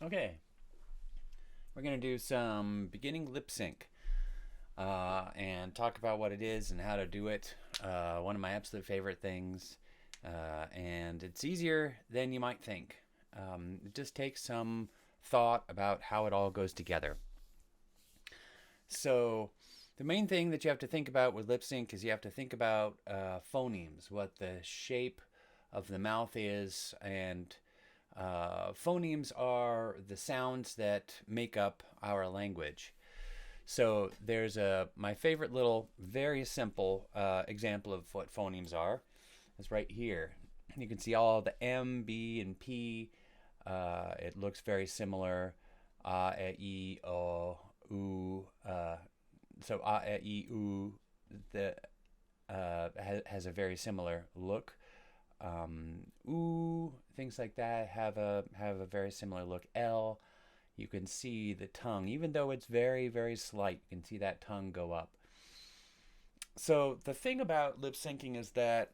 Okay, we're going to do some beginning lip sync and talk about what it is and how to do it. One of my absolute favorite things, and it's easier than you might think. It just takes some thought about how it all goes together. So, the main thing that you have to think about with lip sync is you have to think about phonemes, what the shape of the mouth is, and phonemes are the sounds that make up our language. So there's my favorite little, very simple example of what phonemes are. It's right here. You can see all the M, B, and P. It looks very similar. E, O, U. So E, U. The has a very similar look. Ooh, things like that have a very similar look. L, you can see the tongue, even though it's very, very slight, you can see that tongue go up. So the thing about lip syncing is that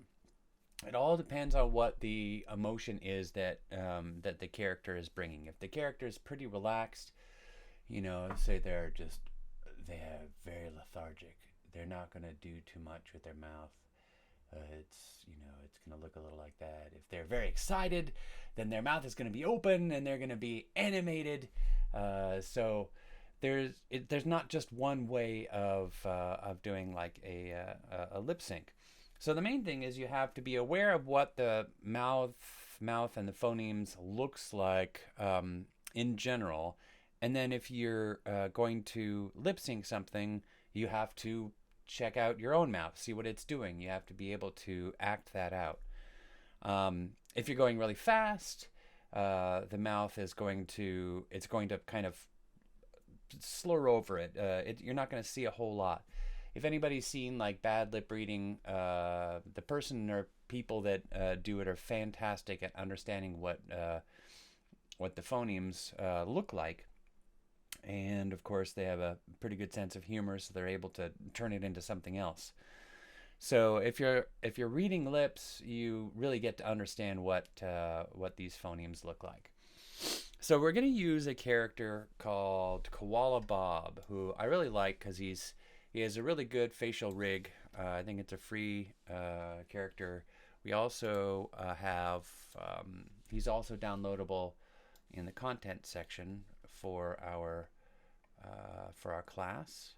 it all depends on what the emotion is that the character is bringing. If the character is pretty relaxed, say they're very lethargic. They're not going to do too much with their mouth. It's going to look a little like that. If they're very excited, then their mouth is going to be open and they're going to be animated. So there's not just one way of doing like a lip sync. So the main thing is you have to be aware of what the mouth and the phonemes looks like in general, and then if you're going to lip sync something, you have to check out your own mouth, see what it's doing. You have to be able to act that out. If you're going really fast, the mouth is going to kind of slur over it. You're not going to see a whole lot. If anybody's seen like bad lip reading, the person or people that do it are fantastic at understanding what the phonemes look like. And of course, they have a pretty good sense of humor, so they're able to turn it into something else. So if you're reading lips, you really get to understand what these phonemes look like. So we're going to use a character called Koala Bob, who I really like because he has a really good facial rig. I think it's a free character. We also have he's also downloadable in the content section for our class.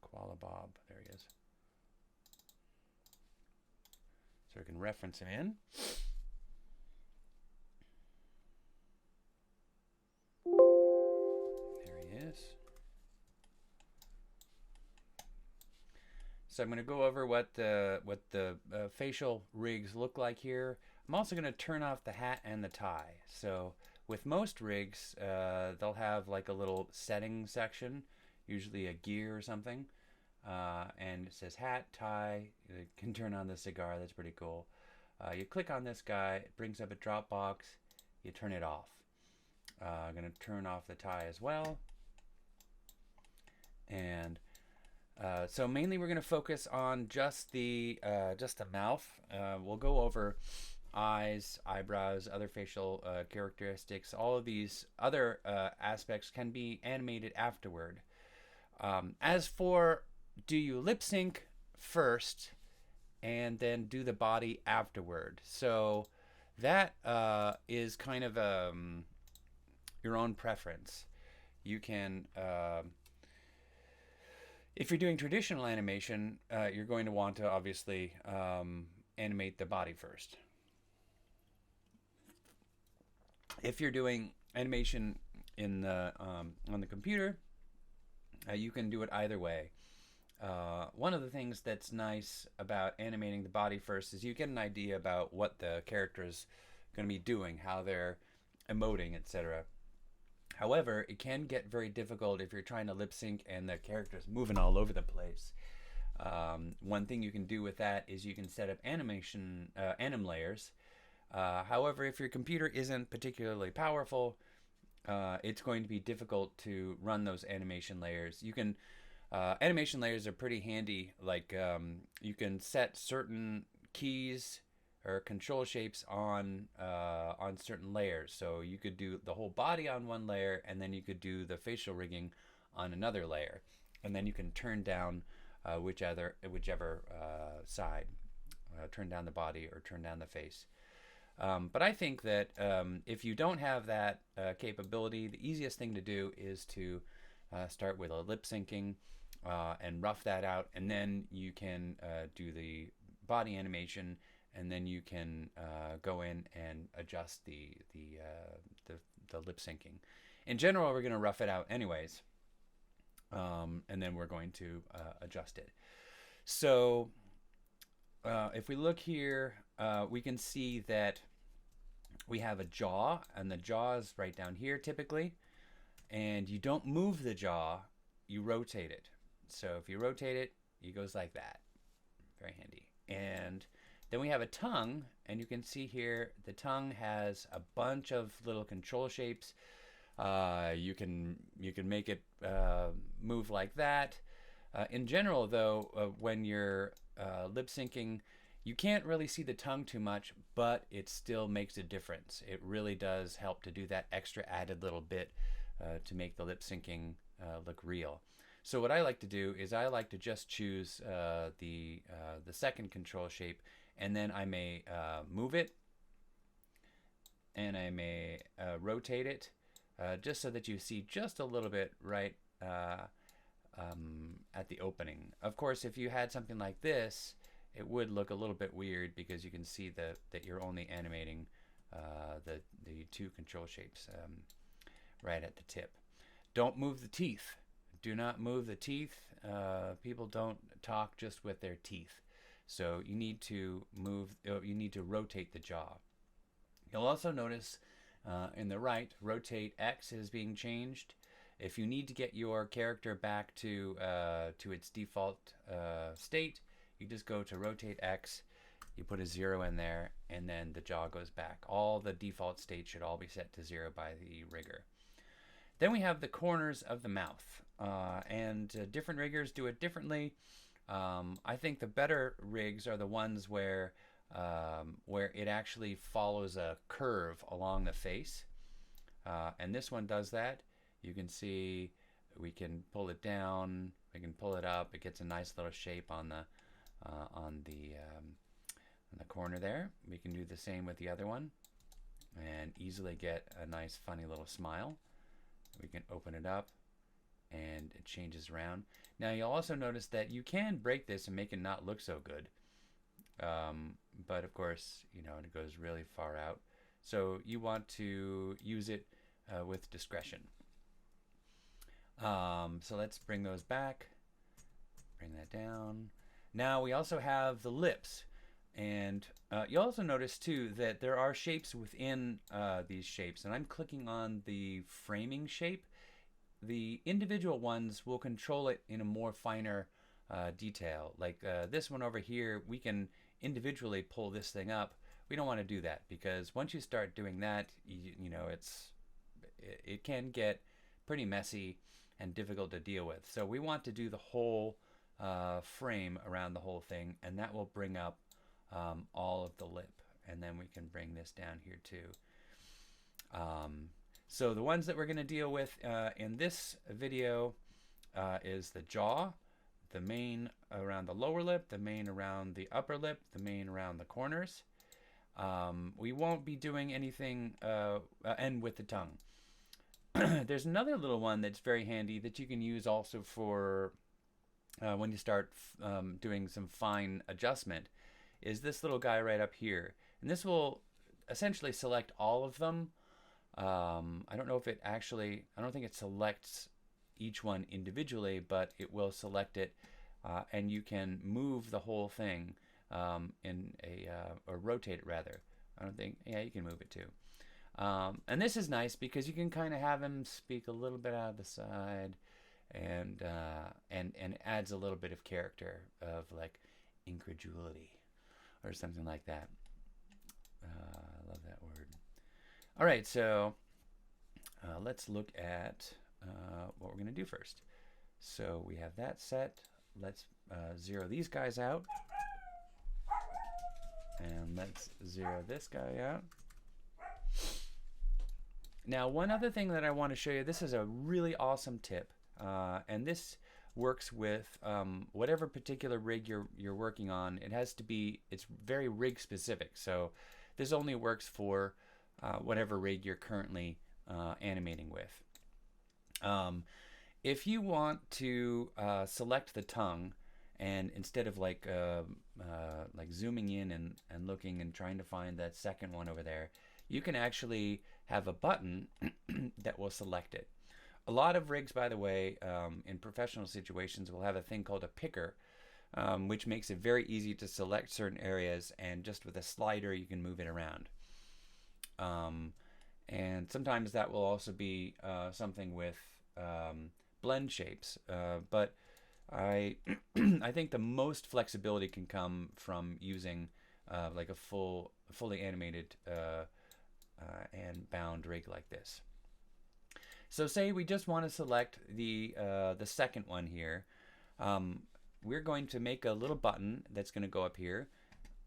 Koala Bob, there he is. So we can reference him in. There he is. So I'm going to go over what the facial rigs look like here. I'm also going to turn off the hat and the tie. So with most rigs, they'll have like a little setting section, usually a gear or something, and it says hat, tie. You can turn on the cigar. That's pretty cool. You click on this guy. It brings up a drop box. You turn it off. I'm going to turn off the tie as well. And so mainly we're going to focus on just the mouth. We'll go over eyes, eyebrows, other facial characteristics. All of these other aspects can be animated afterward. As for do you lip sync first and then do the body afterward? So that is kind of your own preference. You can if you're doing traditional animation, you're going to want to obviously animate the body first. If you're doing animation in the on the computer, you can do it either way. One of the things that's nice about animating the body first is you get an idea about what the character is going to be doing, how they're emoting, etc. However, it can get very difficult if you're trying to lip sync and the character's moving all over the place. One thing you can do with that is you can set up anim layers. However, if your computer isn't particularly powerful, it's going to be difficult to run those animation layers. Animation layers are pretty handy. Like you can set certain keys or control shapes on certain layers. So you could do the whole body on one layer, and then you could do the facial rigging on another layer, and then you can turn down whichever side, turn down the body or turn down the face. But I think that if you don't have that capability, the easiest thing to do is to start with a lip syncing and rough that out, and then you can do the body animation, and then you can go in and adjust the lip syncing. In general, we're going to rough it out anyways, and then we're going to adjust it. So if we look here, we can see that we have a jaw, and the jaw is right down here typically, and you don't move the jaw, you rotate it. So if you rotate it, it goes like that. Very handy. And then we have a tongue, and you can see here the tongue has a bunch of little control shapes. You can make it move like that. In general, though, when you're lip syncing, you can't really see the tongue too much, but it still makes a difference. It really does help to do that extra added little bit to make the lip syncing look real. So what I like to do is I like to just choose the second control shape, and then I may move it, and I may rotate it, just so that you see just a little bit right at the opening. Of course, if you had something like this, it would look a little bit weird because you can see that you're only animating the two control shapes right at the tip. Don't move the teeth. Do not move the teeth. People don't talk just with their teeth. So you need to move, you need to rotate the jaw. You'll also notice in the right, rotate X is being changed. If you need to get your character back to its default state, you just go to rotate X, you put a 0 in there, and then the jaw goes back. All the default states should all be set to 0 by the rigger. Then we have the corners of the mouth, and different riggers do it differently. I think the better rigs are the ones where it actually follows a curve along the face, and this one does that. You can see we can pull it down, we can pull it up. It gets a nice little shape on the corner there. We can do the same with the other one and easily get a nice funny little smile. We can open it up and it changes around. Now you'll also notice that you can break this and make it not look so good, but of course, you know, it goes really far out, so you want to use it with discretion. So let's bring those back, bring that down. Now we also have the lips, and you'll also notice too that there are shapes within these shapes, and I'm clicking on the framing shape. The individual ones will control it in a more finer detail. Like this one over here, we can individually pull this thing up. We don't want to do that, because once you start doing that, you know, it can get pretty messy and difficult to deal with. So we want to do the whole frame around the whole thing, and that will bring up all of the lip, and then we can bring this down here too. So the ones that we're going to deal with in this video is the jaw, the mane around the lower lip, the mane around the upper lip, the mane around the corners. We won't be doing anything, and with the tongue. There's another little one that's very handy that you can use also for when you start doing some fine adjustment, is this little guy right up here. And this will essentially select all of them. I don't know if it actually, I don't think it selects each one individually, but it will select it, and you can move the whole thing or rotate it rather. I don't think, yeah, you can move it too. And this is nice because you can kind of have him speak a little bit out of the side, and it adds a little bit of character of like incredulity or something like that. I love that word. All right, so let's look at what we're going to do first. So we have that set. Let's zero these guys out. And let's zero this guy out. Now, one other thing that I want to show you, this is a really awesome tip, and this works with whatever particular rig you're working on. It has to be, it's very rig specific, so this only works for whatever rig you're currently animating with. If you want to select the tongue, and instead of like zooming in and looking and trying to find that second one over there, you can actually have a button that will select it. A lot of rigs, by the way, in professional situations will have a thing called a picker, which makes it very easy to select certain areas, and just with a slider you can move it around. And sometimes that will also be something with blend shapes, but I I think the most flexibility can come from using like a fully animated and bound rig like this. So say we just want to select the second one here. We're going to make a little button that's going to go up here,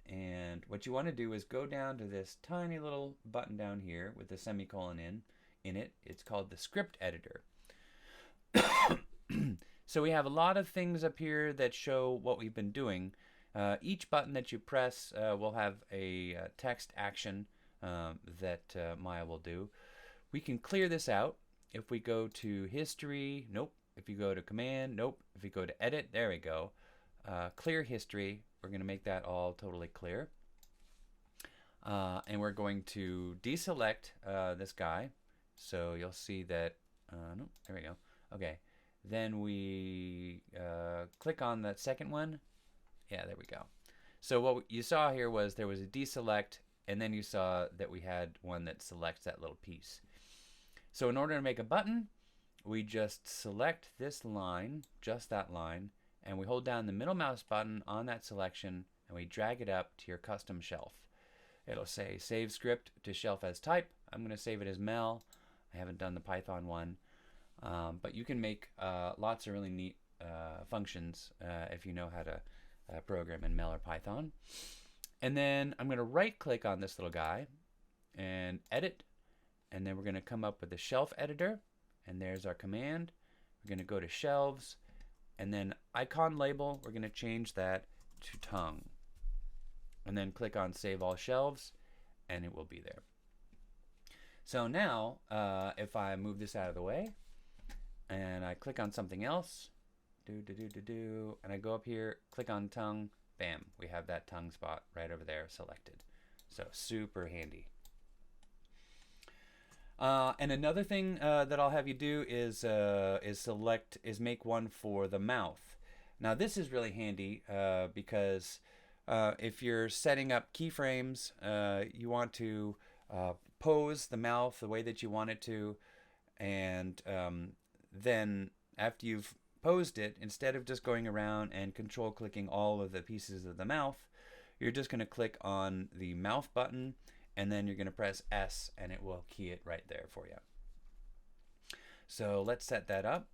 and what you want to do is go down to this tiny little button down here with the semicolon in it. It's called the script editor. So we have a lot of things up here that show what we've been doing. Each button that you press will have a text action that Maya will do. We can clear this out if we go to history. Nope. If you go to command, nope. If you go to edit, there we go. Clear history. We're going to make that all totally clear. And we're going to deselect this guy. So you'll see that, nope, there we go. Okay. Then we click on that second one. Yeah, there we go. So what you saw here was there was a deselect, and then you saw that we had one that selects that little piece. So in order to make a button, we just select this line, just that line, and we hold down the middle mouse button on that selection, and we drag it up to your custom shelf. It'll say save script to shelf as type. I'm going to save it as Mel. I haven't done the Python one. But you can make lots of really neat functions if you know how to program in Mel or Python. And then I'm going to right click on this little guy and edit, and then we're going to come up with the shelf editor, and there's our command. We're going to go to shelves, and then icon label, we're going to change that to tongue, and then click on save all shelves, and it will be there. So now if I move this out of the way and I click on something else, and I go up here, click on tongue, bam, we have that tongue spot right over there selected. So super handy. And another thing that I'll have you do is make one for the mouth. Now this is really handy because if you're setting up keyframes, you want to pose the mouth the way that you want it to, and then after you've posed it, instead of just going around and control clicking all of the pieces of the mouth, you're just going to click on the mouth button, and then you're going to press S, and it will key it right there for you. So let's set that up.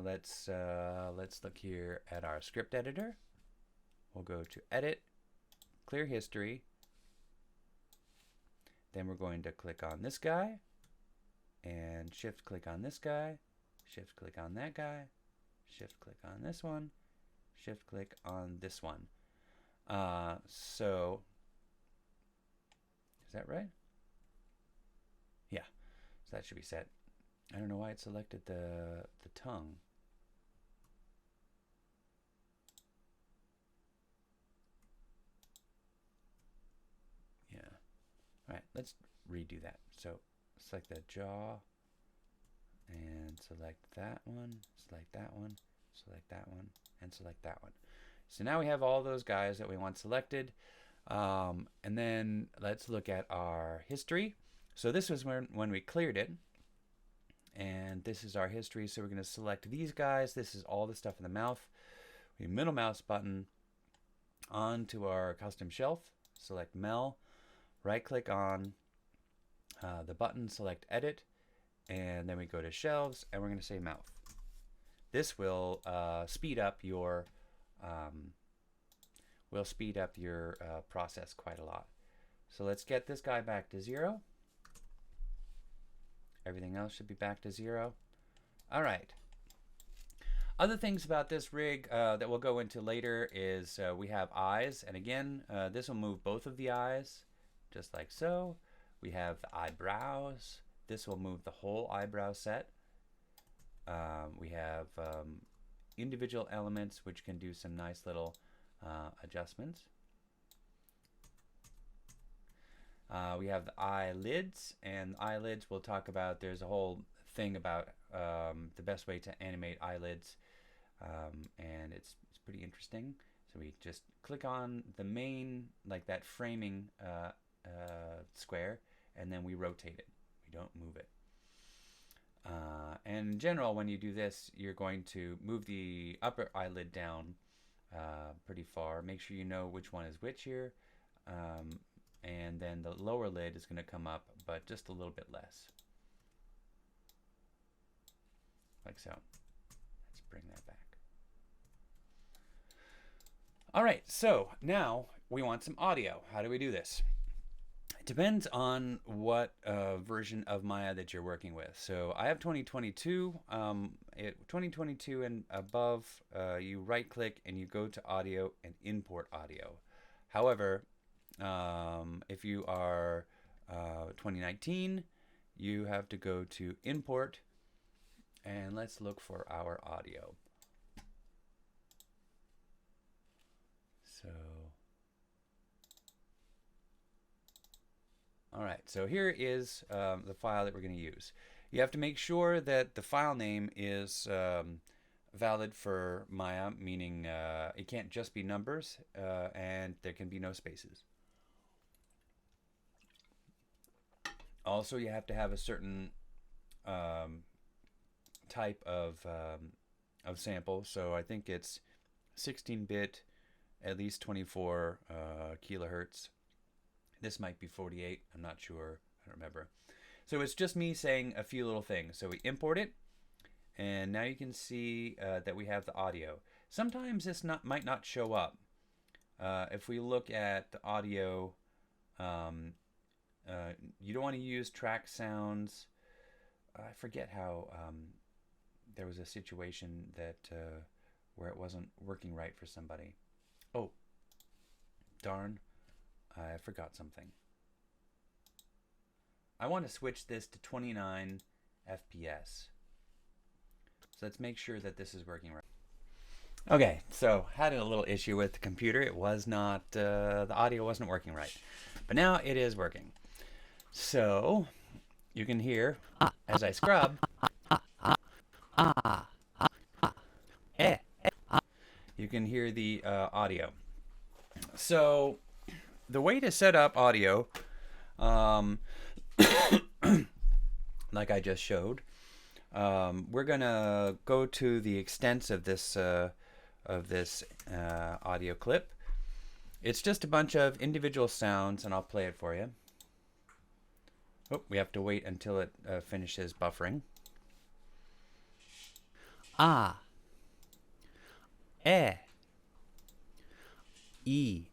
Let's look here at our script editor. We'll go to edit, clear history. Then we're going to click on this guy, and shift click on this guy, shift click on that guy, shift click on this one, shift click on this one. So is that right? Yeah, so that should be set. I don't know why it selected the tongue. Yeah. All right, let's redo that. So select the jaw and select that one, select that one, select that one, and select that one. So now we have all those guys that we want selected. And then let's look at our history. So this was when we cleared it, and this is our history. So we're going to select these guys. This is all the stuff in the mouth. We middle mouse button onto our custom shelf, select Mel, right click on the button, select edit, and then we go to shelves, and we're going to say mouth. This will speed up your will speed up your process quite a lot. So let's get this guy back to 0. Everything else should be back to 0. All right. Other things about this rig that we'll go into later is we have eyes. And again, this will move both of the eyes, just like so. We have the eyebrows. This will move the whole eyebrow set. We have individual elements which can do some nice little adjustments. We have the eyelids, and eyelids we'll talk about. There's a whole thing about the best way to animate eyelids, and it's pretty interesting. So we just click on the main, like that framing square, and then we rotate it. We don't move it. And in general, when you do this, you're going to move the upper eyelid down pretty far. Make sure you know which one is which here. And then the lower lid is going to come up, but just a little bit less. Like so. Let's bring that back. All right, so now we want some audio. How do we do this? It depends on what version of Maya that you're working with. So I have 2022. 2022 and above, you right click and you go to audio and import audio. However, if you are 2019, you have to go to import, and let's look for our audio. So, all right, so here is the file that we're going to use. You have to make sure that the file name is valid for Maya, meaning it can't just be numbers, and there can be no spaces. Also, you have to have a certain type of sample. So I think it's 16-bit, at least 24 kilohertz. This might be 48. I'm not sure. I don't remember. So it's just me saying a few little things. So we import it, and now you can see that we have the audio. Sometimes this might not show up. If we look at the audio, you don't want to use track sounds. I forget how there was a situation that where it wasn't working right for somebody. Oh, darn, I forgot something. I want to switch this to 29 FPS. So let's make sure that this is working right. Okay, so had a little issue with the computer. It was not, the audio wasn't working right. But now it is working. So you can hear as I scrub. You can hear the audio. So the way to set up audio, like I just showed, we're gonna go to the extents of this audio clip. It's just a bunch of individual sounds, and I'll play it for you. Oh, we have to wait until it finishes buffering. Ah, eh, e,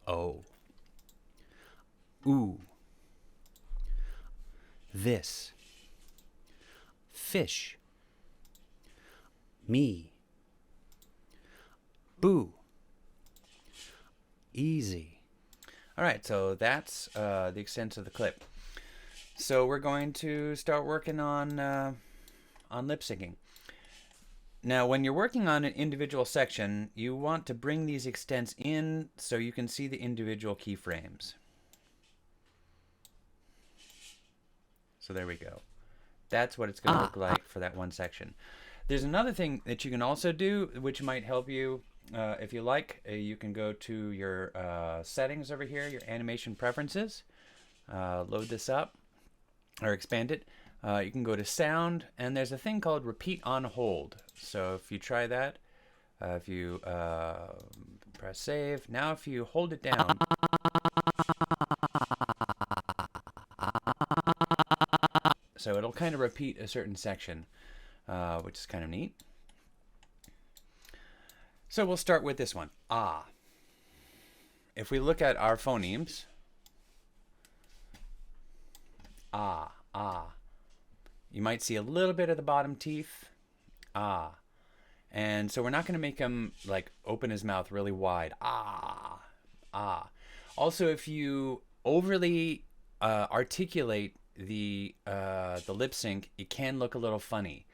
o, ooh, this, fish, me, boo, easy. All right, so that's the extent of the clip. So we're going to start working on lip syncing. Now, when you're working on an individual section, you want to bring these extents in so you can see the individual keyframes. So there we go. That's what it's going to look like for that one section. There's another thing that you can also do, which might help you. If you like, you can go to your settings over here, your animation preferences, load this up or expand it. You can go to sound, and there's a thing called repeat on hold. So if you try that, if you press save, now if you hold it down, so it'll kind of repeat a certain section, which is kind of neat. So we'll start with this one. Ah. If we look at our phonemes, ah, ah, you might see a little bit of the bottom teeth, ah. And so we're not going to make him like open his mouth really wide, ah, ah. Also, if you overly articulate the lip sync, it can look a little funny.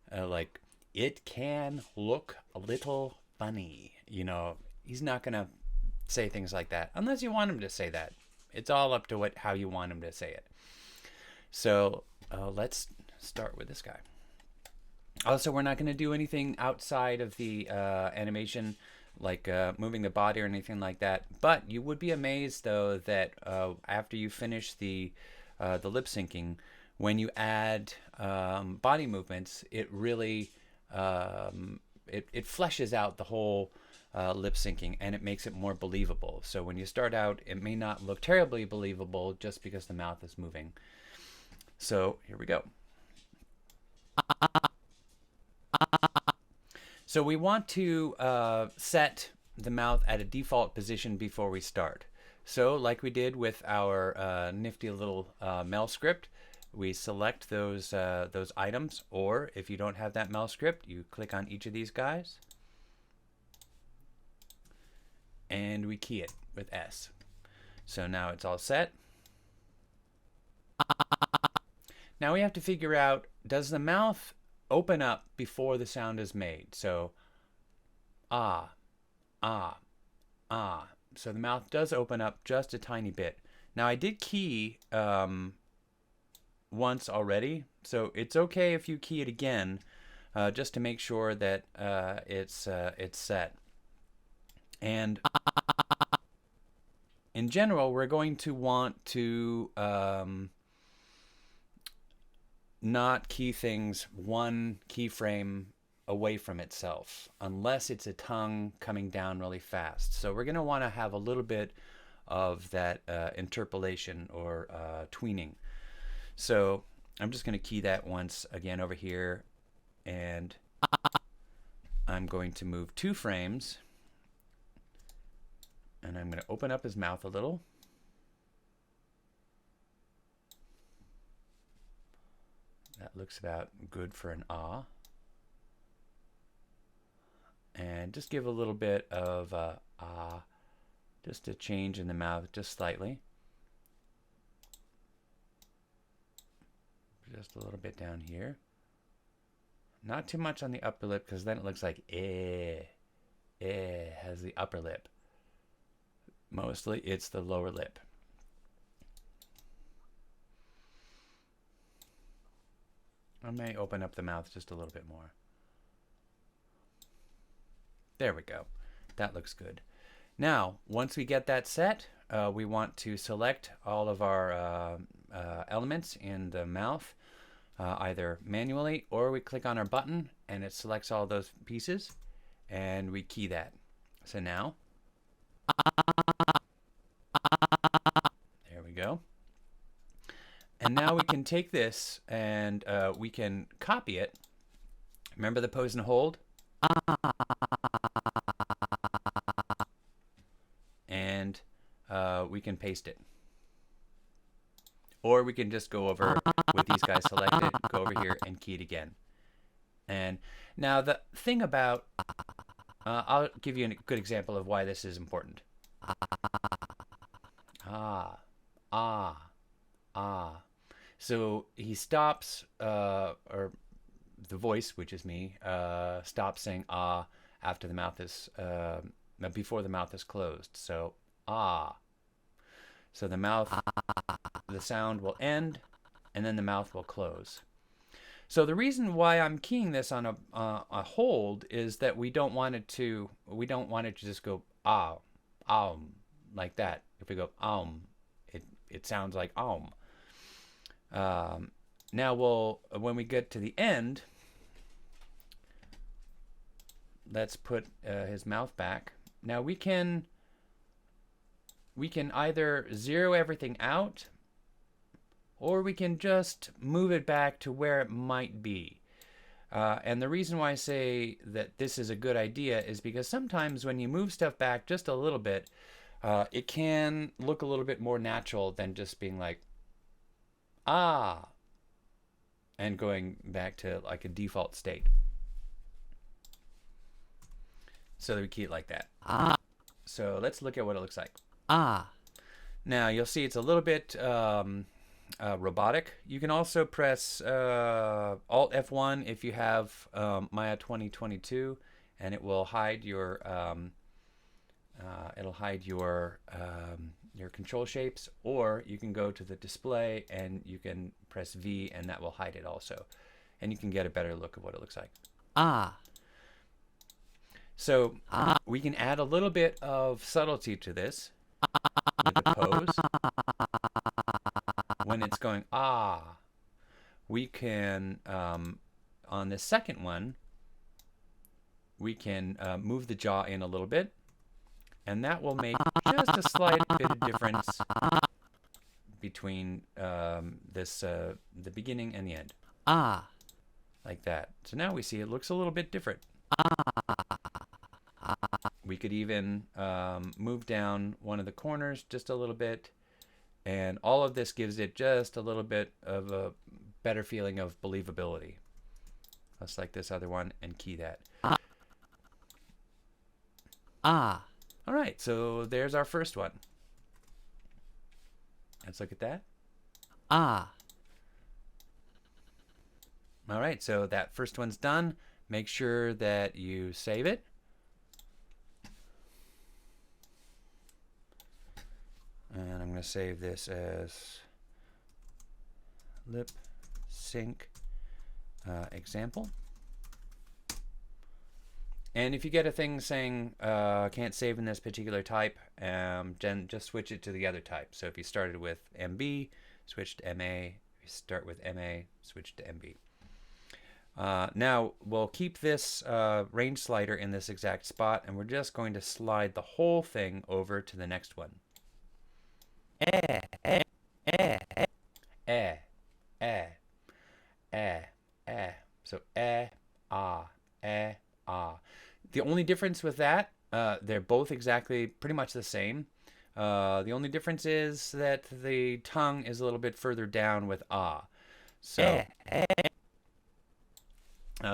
Like, it can look a little funny. You know, he's not going to say things like that unless you want him to say that. It's all up to how you want him to say it. So let's start with this guy. Also, we're not going to do anything outside of the animation, like moving the body or anything like that. But you would be amazed, though, that after you finish the lip syncing, when you add body movements, it really it fleshes out the whole lip syncing, and it makes it more believable. So when you start out, it may not look terribly believable just because the mouth is moving. So here we go. So we want to set the mouth at a default position before we start. So like we did with our nifty little Mel script, we select those items, or if you don't have that Mel script, you click on each of these guys, and we key it with S. So now it's all set. Now we have to figure out, does the mouth open up before the sound is made? So, ah, ah, ah. So the mouth does open up just a tiny bit. Now I did key once already, so it's okay if you key it again, just to make sure that it's set. And in general, we're going to want to not key things one keyframe away from itself, unless it's a tongue coming down really fast. So we're going to want to have a little bit of that interpolation or tweening. So I'm just going to key that once again over here, and I'm going to move 2 frames, and I'm going to open up his mouth a little. That looks about good for an ah. And just give a little bit of ah, just a change in the mouth, just slightly. Just a little bit down here. Not too much on the upper lip, because then it looks like has the upper lip. Mostly it's the lower lip. I may open up the mouth just a little bit more. There we go. That looks good. Now, once we get that set, we want to select all of our elements in the mouth, either manually or we click on our button and it selects all those pieces, and we key that. So now, there we go. And now we can take this and we can copy it. Remember the pose and hold? And we can paste it. Or we can just go over with these guys selected, go over here and key it again. And now the thing about, I'll give you a good example of why this is important. Ah, ah, ah. So he stops, or the voice, which is me, stops saying ah after the mouth is, before the mouth is closed. So ah. So the mouth, the sound will end, and then the mouth will close. So the reason why I'm keying this on a hold is that we don't want it to just go ah, like that. If we go it sounds like Now when we get to the end, let's put his mouth back. Now we can either zero everything out, or we can just move it back to where it might be. And the reason why I say that this is a good idea is because sometimes when you move stuff back just a little bit, it can look a little bit more natural than just being like, ah, and going back to like a default state. So that we keep it like that. So let's look at what it looks like. Now you'll see it's a little bit robotic. You can also press Alt F1 if you have Maya 2022, and it will hide your your control shapes. Or you can go to the display and you can press V, and that will hide it also, and you can get a better look of what it looks like. So we can add a little bit of subtlety to this with the pose. When it's going we can on the second one we can move the jaw in a little bit, and that will make just a slight bit of difference between the beginning and the end. Like that. So now we see it looks a little bit different. We could even move down one of the corners just a little bit, and all of this gives it just a little bit of a better feeling of believability. Let's like this other one and key that. All right, so there's our first one. Let's look at that. All right, so that first one's done. Make sure that you save it. And I'm going to save this as lip sync example. And if you get a thing saying can't save in this particular type, just switch it to the other type. So if you started with MB, switch to MA. If you start with MA, switch to MB. Now we'll keep this range slider in this exact spot, and we're just going to slide the whole thing over to the next one. So The only difference with that, they're both exactly pretty much the same. The only difference is that the tongue is a little bit further down with So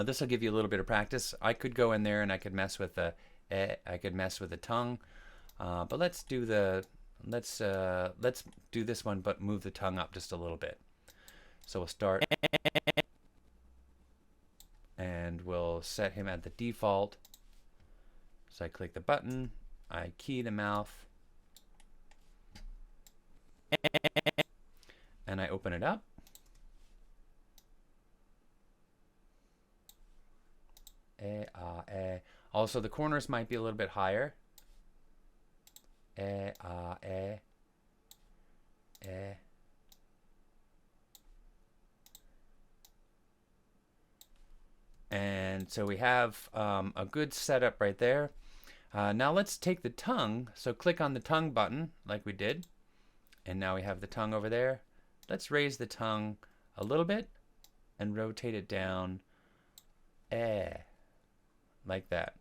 this will give you a little bit of practice. I could go in there and I could mess with the tongue, but let's do this one, but move the tongue up just a little bit. So we'll start, and we'll set him at the default. So I click the button, I key the mouth, and I open it up. Also, the corners might be a little bit higher. And so we have a good setup right there. Now let's take the tongue. So click on the tongue button like we did. And now we have the tongue over there. Let's raise the tongue a little bit and rotate it down. Like that.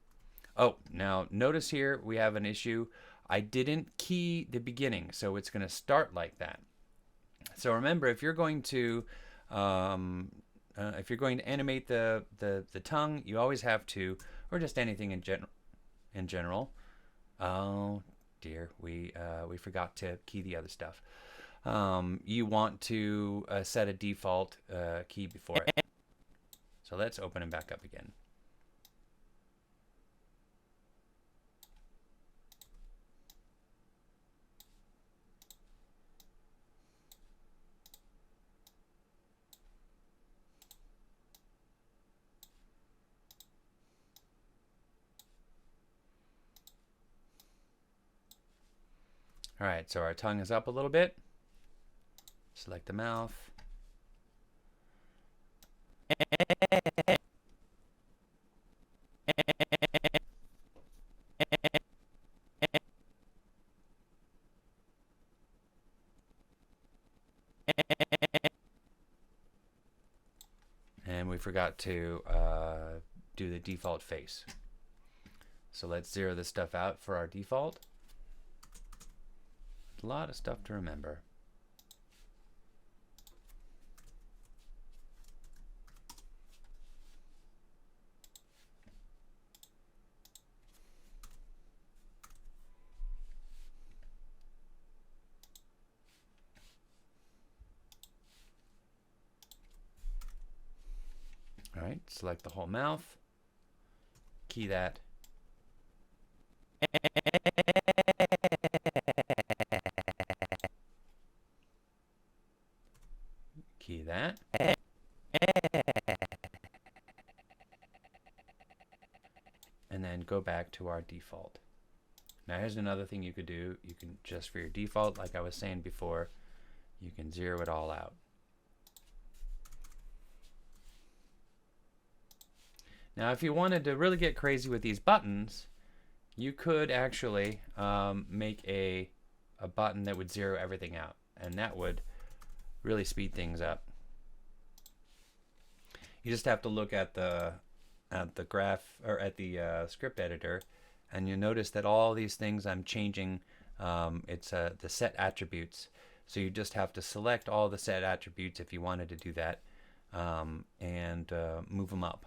Oh, now notice here we have an issue. I didn't key the beginning, so it's going to start like that. So remember, if you're going to animate the tongue, you always have to, or just anything in general. Oh dear, we forgot to key the other stuff. You want to set a default key before it. So let's open it back up again. All right, so our tongue is up a little bit. Select the mouth. And we've forgot to do the default face. So let's zero this stuff out for our default. A lot of stuff to remember. All right, select the whole mouth, key that. Key that. And then go back to our default. Now here's another thing you could do. You can, just for your default, like I was saying before, you can zero it all out. Now if you wanted to really get crazy with these buttons, you could actually make a button that would zero everything out, and that would really speed things up. You just have to look at the graph, or at the script editor, and you notice that all these things I'm changing, it's the set attributes. So you just have to select all the set attributes if you wanted to do that, and move them up.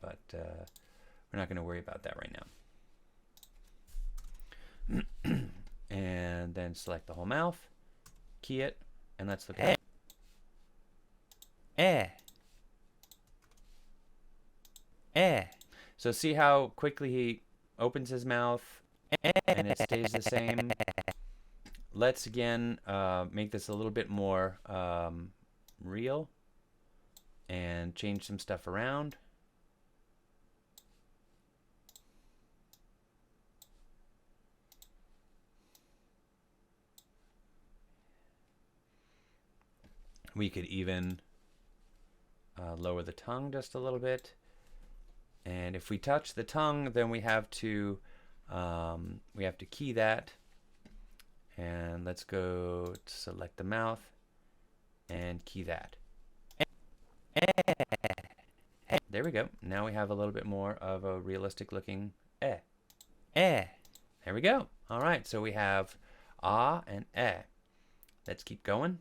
But we're not going to worry about that right now. And then select the whole mouth, key it, and let's look at it. So see how quickly he opens his mouth and it stays the same. Let's again make this a little bit more real and change some stuff around. We could even lower the tongue just a little bit. And if we touch the tongue, then we have to key that. And let's go to select the mouth and key that. There we go. Now we have a little bit more of a realistic looking eh. There we go. All right, so we have ah and eh. Let's keep going.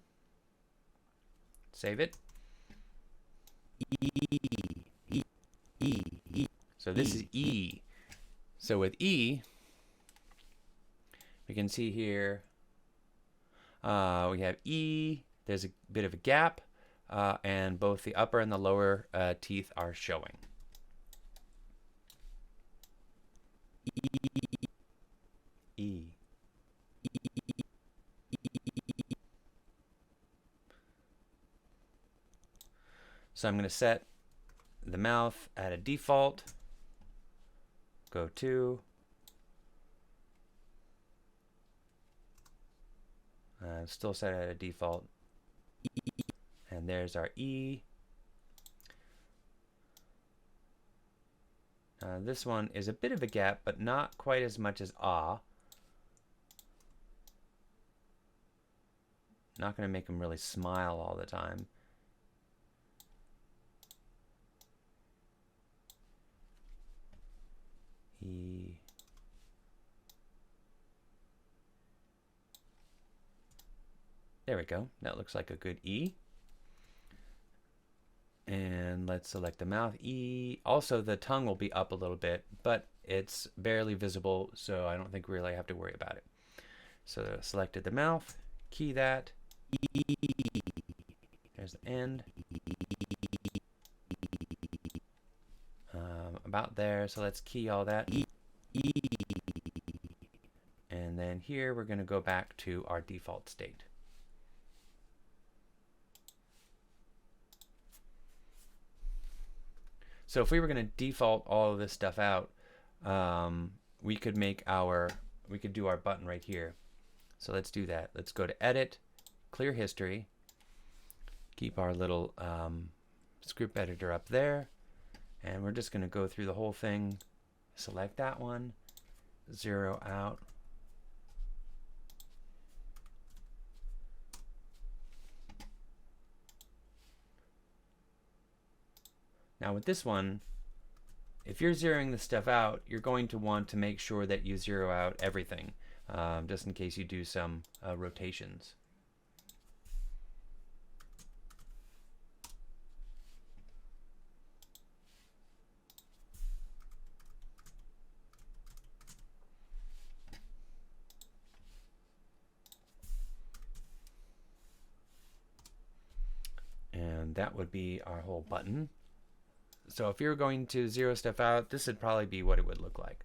Save it. So this is E. So with E, we can see here we have E. There's a bit of a gap, and both the upper and the lower teeth are showing. E. So I'm going to set the mouth at a default. Go to. Still set at a default. And there's our E. This one is a bit of a gap, but not quite as much as ah. Not going to make them really smile all the time. E. There we go. That looks like a good E. And let's select the mouth, E. Also, the tongue will be up a little bit, but it's barely visible, so I don't think we really have to worry about it. So selected the mouth, key that, E. There's the end. About there, so let's key all that. E. And then here we're going to go back to our default state. So if we were going to default all of this stuff out, we could do our button right here. So let's do that. Let's go to Edit, Clear History, keep our little script editor up there, and we're just going to go through the whole thing, select that one, zero out. Now with this one, if you're zeroing the stuff out, you're going to want to make sure that you zero out everything, just in case you do some rotations. And that would be our whole button. So if you're going to zero stuff out, this would probably be what it would look like.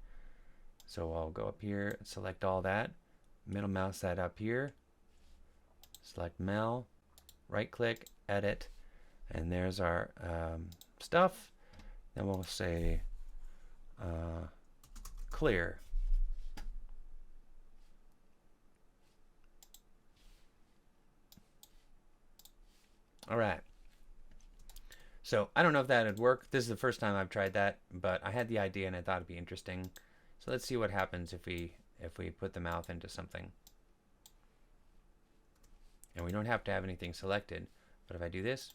So I'll go up here and select all that, middle mouse that up here, select Mel, right click, edit, and there's our stuff. Then we'll say clear. All right. So I don't know if that would work. This is the first time I've tried that, but I had the idea and I thought it'd be interesting. So let's see what happens if we put the mouth into something. And we don't have to have anything selected. But if I do this,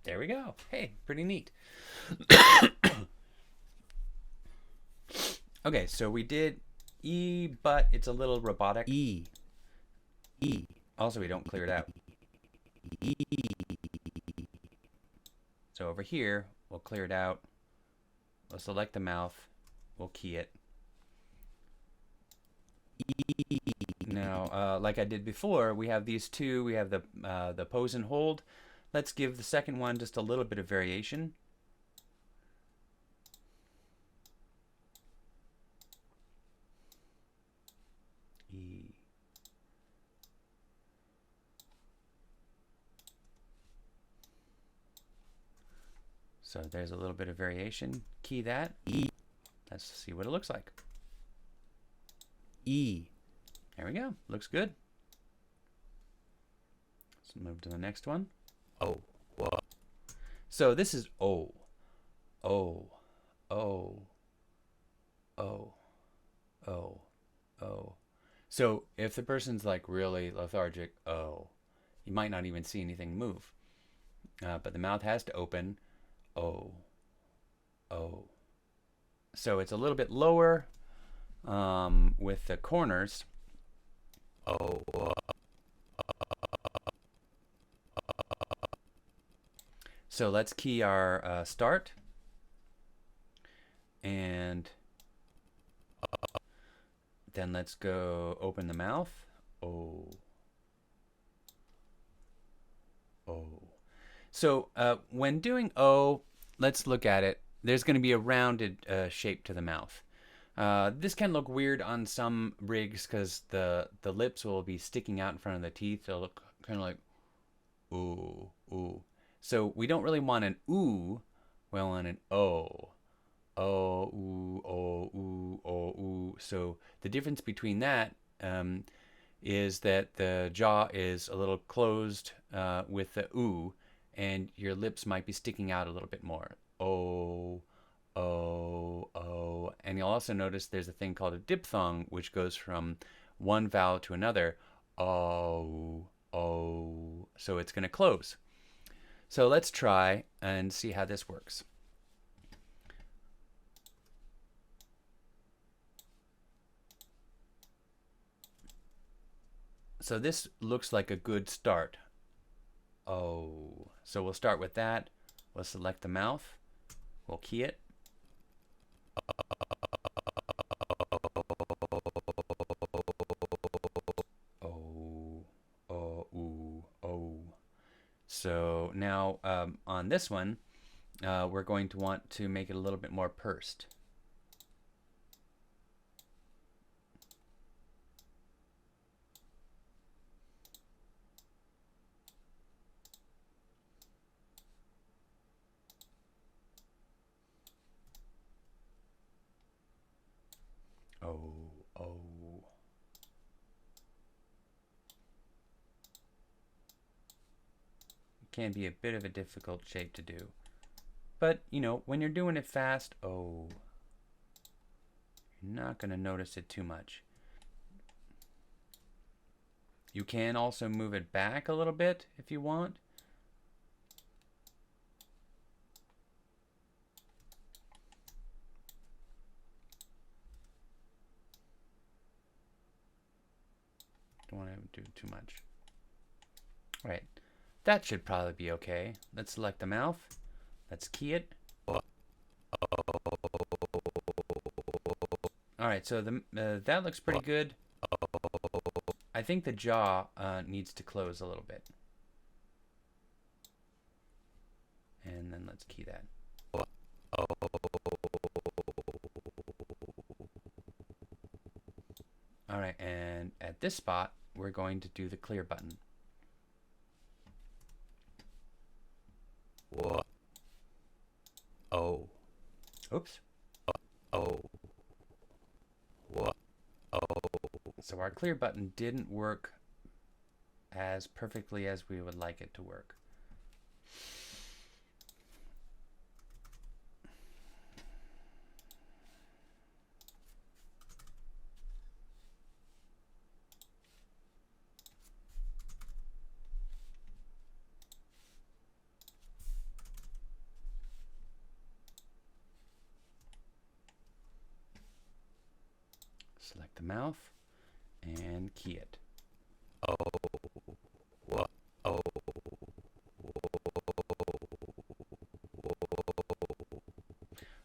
there we go. Hey, pretty neat. Okay, so we did E, but it's a little robotic. E. Also, we don't clear it out. E. So over here, we'll clear it out. We'll select the mouth. We'll key it. Now, like I did before, we have these two. We have the pose and hold. Let's give the second one just a little bit of variation. E. So there's a little bit of variation. Key that. E. Let's see what it looks like. E. There we go. Looks good. Let's move to the next one. O. So this is O. O. O. O. O. O. So if the person's like really lethargic, O, you might not even see anything move. But the mouth has to open. O. O. So it's a little bit lower with the corners. O. So let's key our start. And then let's go open the mouth. O. O. So when doing O, let's look at it. There's going to be a rounded shape to the mouth. This can look weird on some rigs because the lips will be sticking out in front of the teeth. They'll look kind of like ooh, ooh. So we don't really want an ooh. We want an O. O, ooh, O, ooh, O, ooh. So the difference between that is that the jaw is a little closed with the ooh, and your lips might be sticking out a little bit more. O, O, O. And you'll also notice there's a thing called a diphthong, which goes from one vowel to another. O, O. So it's going to close. So let's try and see how this works. So this looks like a good start. Oh, so we'll start with that. We'll select the mouth. We'll key it. Oh, oh, ooh, oh. So now on this one, we're going to want to make it a little bit more pursed. Oh, oh. It can be a bit of a difficult shape to do. But, you know, when you're doing it fast, oh, you're not going to notice it too much. You can also move it back a little bit if you want. don't do too much. All right, that should probably be okay. Let's select the mouth. Let's key it. All right, so that looks pretty good. I think the jaw needs to close a little bit. And then let's key that. All right, and at this spot, we're going to do the clear button. Oh. Oops. Oh. So our clear button didn't work as perfectly as we would like it to work. Select the mouth and key it.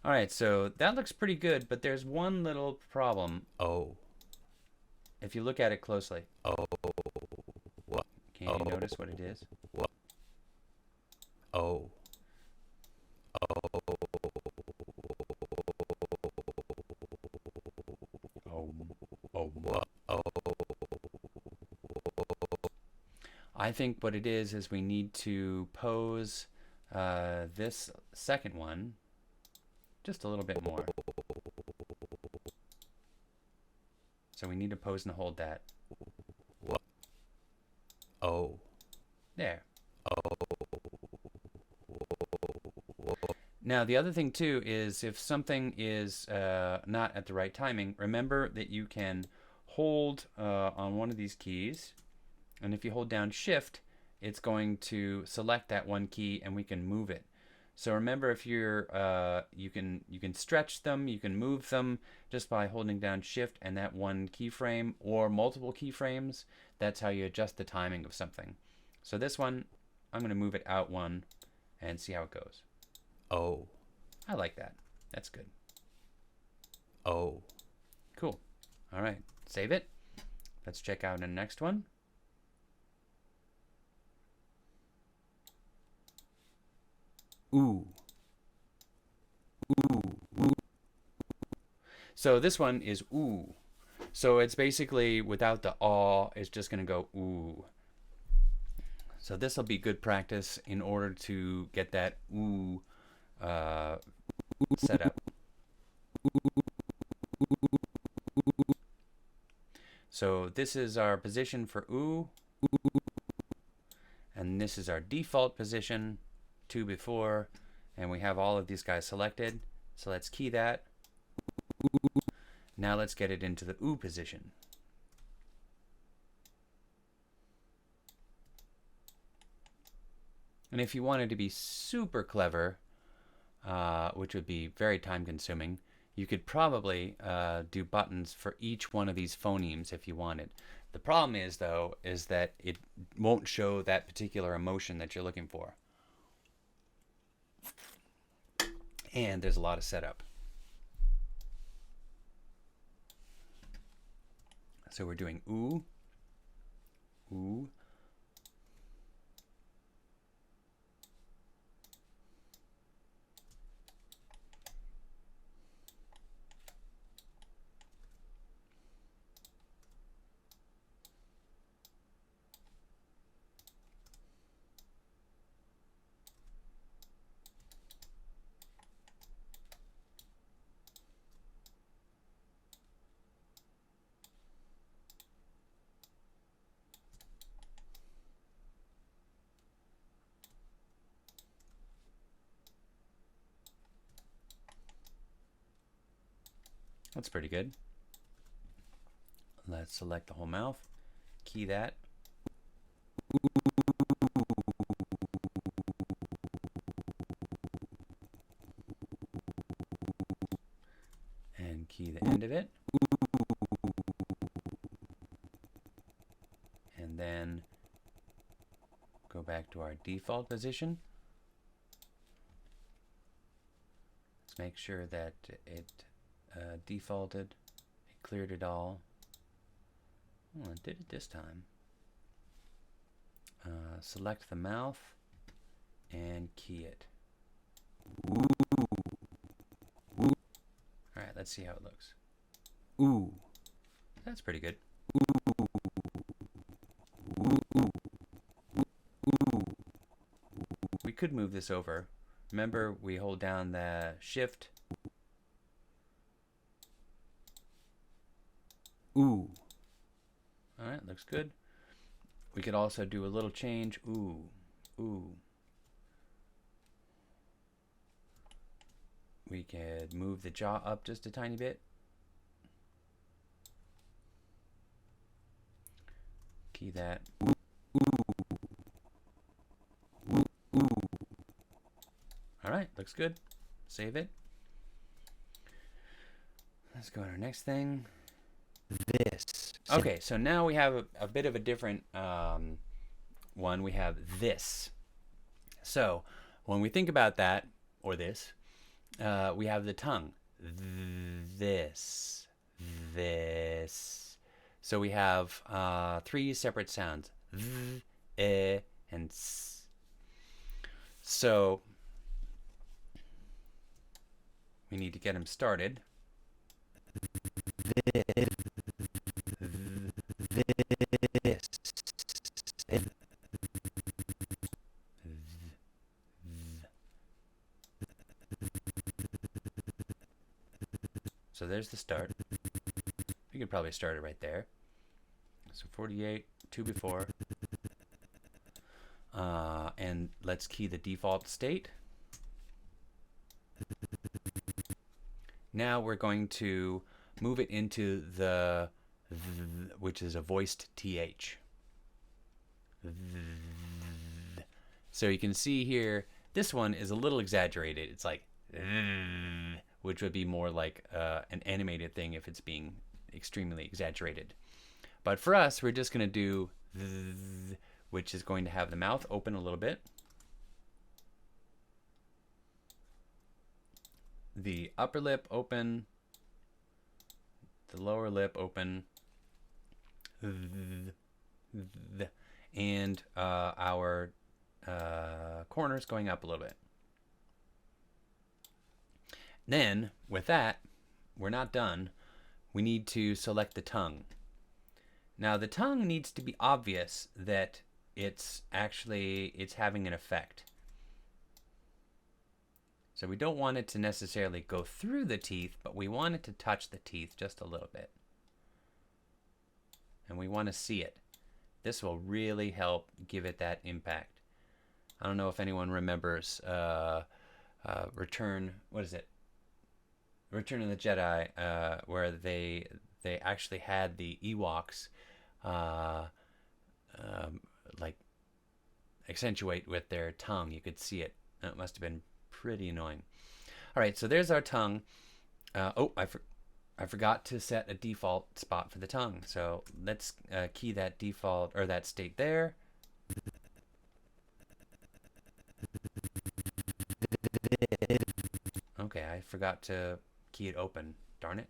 All right, so that looks pretty good, but there's one little problem. If you look at it closely. Can you notice what it is? I think what it is we need to pose this second one just a little bit more. So we need to pose and hold that. There. Now the other thing too is if something is not at the right timing, remember that you can hold on one of these keys, and if you hold down Shift, it's going to select that one key and we can move it. So remember, if you're you can stretch them, you can move them just by holding down Shift and that one keyframe, or multiple keyframes. That's how you adjust the timing of something. So this one, I'm going to move it out one and see how it goes. I like that. That's good. Cool. All right, save it. Let's check out the next one. Ooh. So this one is ooh. So it's basically without the aw, it's just going to go ooh. So this will be good practice in order to get that ooh set up. So this is our position for ooh, and this is our default position, 2 before, and we have all of these guys selected. So let's key that. Now let's get it into the ooh position. And if you wanted to be super clever, which would be very time consuming, you could probably do buttons for each one of these phonemes if you wanted. The problem is, though, is that it won't show that particular emotion that you're looking for. And there's a lot of setup. So we're doing ooh, ooh, That's pretty good. Let's select the whole mouth, key that. And key the end of it. go back to our default position. Let's make sure that it defaulted. It cleared it all. Oh, it did it this time. Select the mouth and key it. Ooh. Ooh. All right, let's see how it looks. Ooh, that's pretty good. Ooh. Ooh. Ooh. Ooh. We could move this over. Remember, we hold down the shift. Ooh. All right, looks good. We could also do a little change. Ooh. Ooh. We could move the jaw up just a tiny bit. Key that. Ooh. Ooh. Ooh. All right, looks good. Save it. Let's go to our next thing. This. Okay, so now we have a bit of a different one. We have this. So when we think about that, or this, we have the tongue. This. This. So we have 3 separate sounds. V, e, and s. So we need to get them started. This. So there's the start. You could probably start it right there. So 48, 2 before. And let's key the default state. Now we're going to move it into the which is a voiced TH. So you can see here, this one is a little exaggerated. It's like, which would be more like an animated thing if it's being extremely exaggerated. But for us, we're just going to do, which is going to have the mouth open a little bit. The upper lip open. The lower lip open. And our corners going up a little bit. Then, with that, we're not done. We need to select the tongue. Now, the tongue needs to be obvious that it's having an effect. So we don't want it to necessarily go through the teeth, but we want it to touch the teeth just a little bit. And we want to see it. This will really help give it that impact. I don't know if anyone remembers Return of the Jedi, where they actually had the Ewoks like accentuate with their tongue. You could see it. It must have been pretty annoying. All right, so there's our tongue. I forgot to set a default spot for the tongue. So let's key that default or that state there. Okay, I forgot to key it open. Darn it.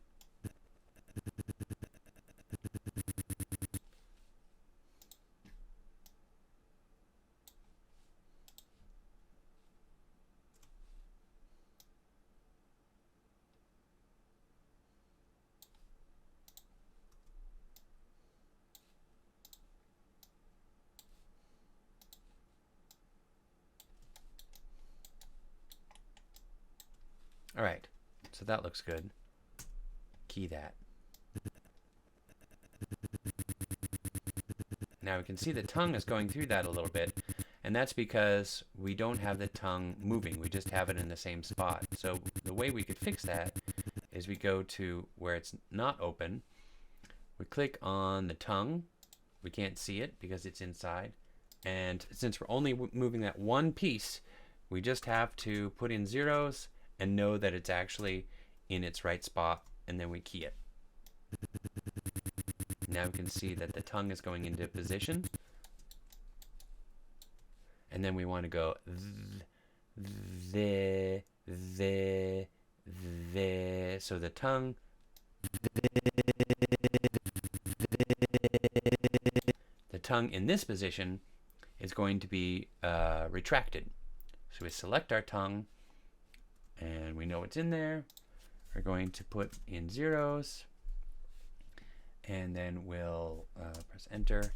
All right, so that looks good. Key that. Now we can see the tongue is going through that a little bit, and that's because we don't have the tongue moving. We just have it in the same spot. So the way we could fix that is we go to where it's not open. We click on the tongue. We can't see it because it's inside. And since we're only moving that one piece, we just have to put in zeros and know that it's actually in its right spot, and then we key it. Now we can see that the tongue is going into position. and then we want to go the, so the tongue, in this position is going to be retracted. So we select our tongue, and we know what's in there. We're going to put in zeros, and then we'll press enter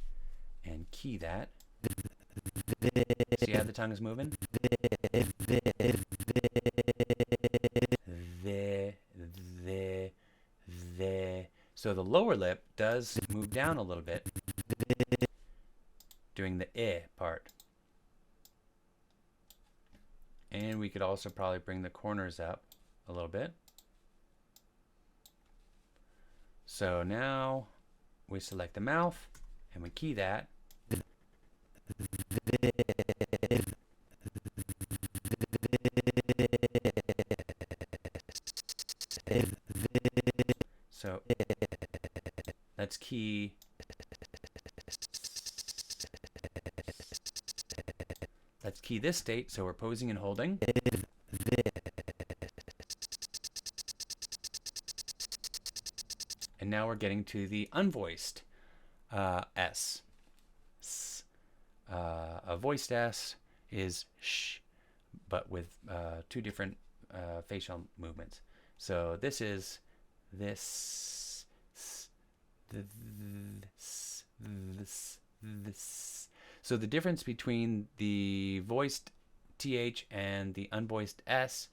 and key that. See how the tongue is moving? So the lower lip does move down a little bit, doing the eh part. And we could also probably bring the corners up a little bit. So now we select the mouth and we key that. So let's key this state, so we're posing and holding. And now we're getting to the unvoiced S. A voiced S is sh, but with two different facial movements. So this is this, this. So the difference between the voiced TH and the unvoiced S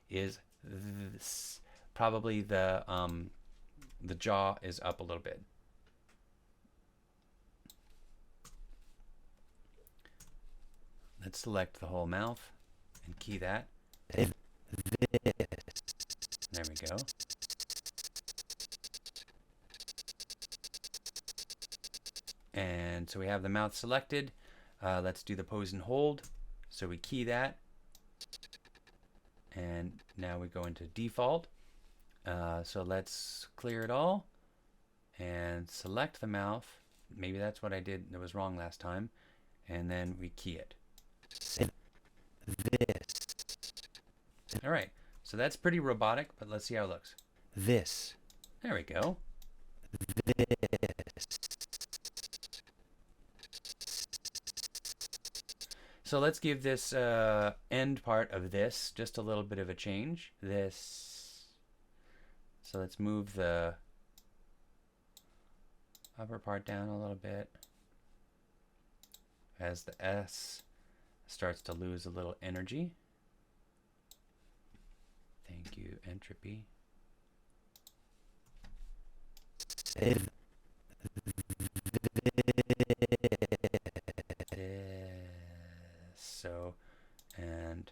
is this. Probably the jaw is up a little bit. Let's select the whole mouth and key that. There we go. And so we have the mouth selected. Let's do the pose and hold. So we key that. And now we go into default. So let's clear it all and select the mouth. Maybe that's what I did that was wrong last time. And then we key it. All right, so that's pretty robotic, but let's see how it looks. This. There we go. This. So let's give this end part of this just a little bit of a change. This. So let's move the upper part down a little bit as the S starts to lose a little energy. Thank you, entropy. So, and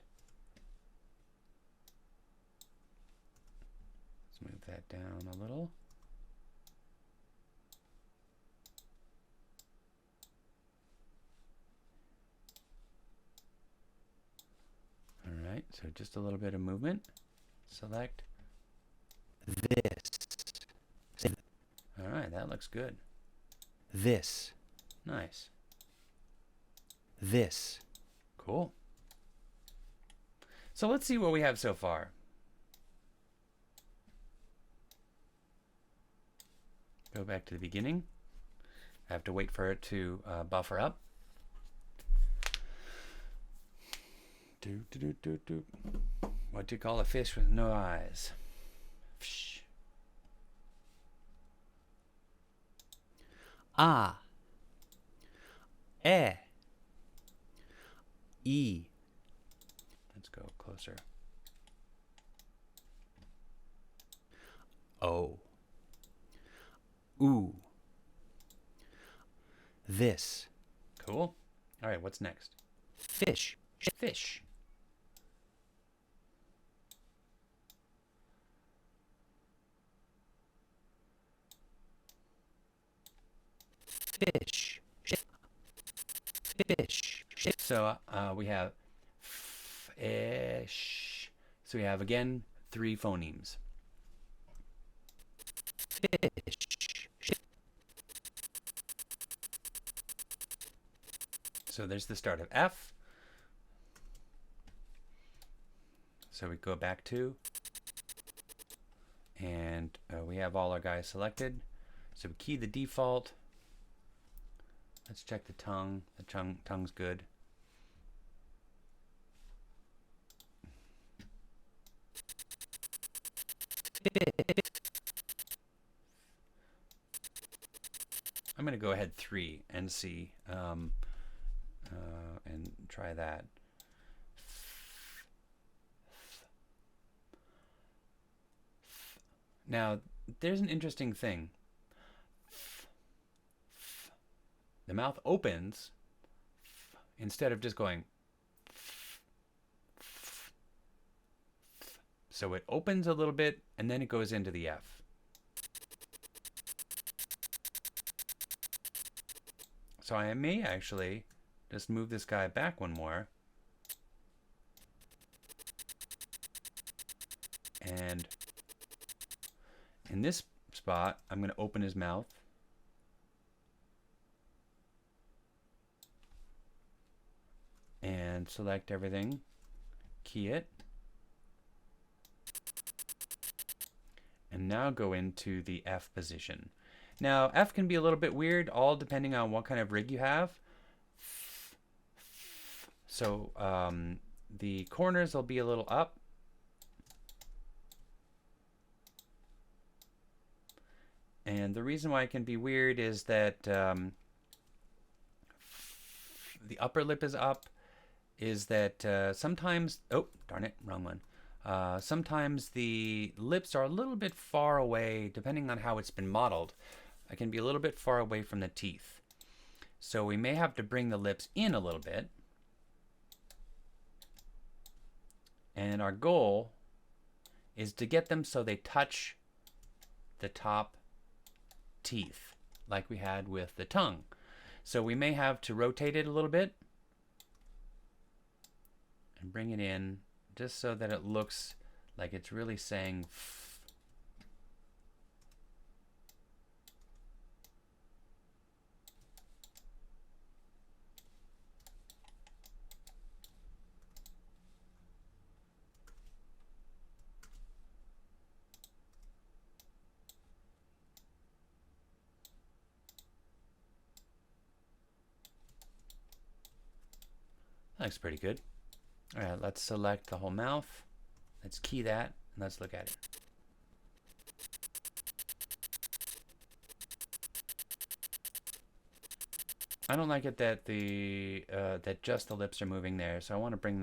let's move that down a little. All right, so just a little bit of movement. Select this. All right, that looks good. This. Nice. This. Cool. So let's see what we have so far. Go back to the beginning. I have to wait for it to buffer up. What do you call a fish with no eyes? Fish. Ah. E. E. Let's go closer. O. Ooh. This. Cool. All right, what's next? Fish. Fish. Fish. Fish. So we have fish. So we have again 3 phonemes. Fish. So there's the start of F. So we go back to, and we have all our guys selected. So we key the default. Let's check the tongue. The tongue's good. I'm going to go ahead 3 and see, and try that. Now, there's an interesting thing. The mouth opens instead of just going. So it opens a little bit and then it goes into the F. So I may actually just move this guy back one more. And in this spot, I'm going to open his mouth. And select everything. Key it. And now go into the F position. Now, F can be a little bit weird, all depending on what kind of rig you have. So the corners will be a little up. And the reason why it can be weird is that the upper lip is up, is that sometimes, oh, darn it, wrong one. Sometimes the lips are a little bit far away, depending on how it's been modeled. It can be a little bit far away from the teeth. So we may have to bring the lips in a little bit. And our goal is to get them so they touch the top teeth, like we had with the tongue. So we may have to rotate it a little bit and bring it in just so that it looks like it's really saying F. That looks pretty good. All right, let's select the whole mouth. Let's key that, and let's look at it. I don't like it that that just the lips are moving there, so I want to bring